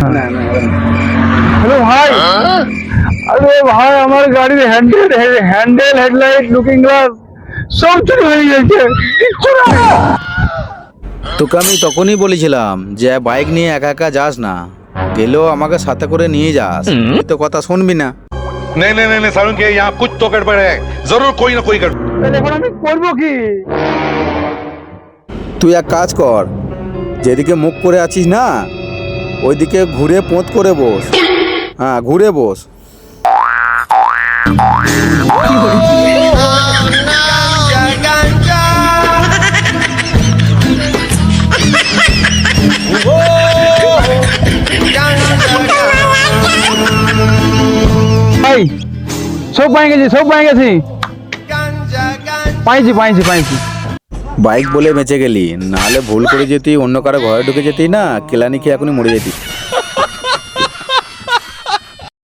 Hello ভাই, আরে ভাই আমার গাড়ির হ্যান্ডেল হেডলাইট লুকিং গ্লাস সব চুরি হয়ে গেছে, কিচ্ছু না। তোকে আমি তখনই বলেছিলাম যে বাইক নিয়ে একা একা যাস না, গেলেও আমাকে সাথে করে নিয়ে যাস। তুই তো কথা শুনবি না। नहीं नहीं नहीं नहीं सारुण के यहाँ कुछ तो गड़बड़ है, जरूर कोई ना कोई गड़बड़। তাহলে এখন আমি করবো কি? তুই এক কাজ কর, যেদিকে মুখ করে আছিস না ওইদিকে ঘুরে পোঁত করে বস। হ্যাঁ, ঘুরে বস। ভাই সব পাই গেছি, সব পাই গেছি, পাইছি পাইছি পাইছি। বাইক বলে বেঁচে গেলি, নাহলে ভুল করে যেতি অন্য কারো ঘরে ঢুকে যেতি না, কেলানি খেয়ে এখনই মরে যেতি।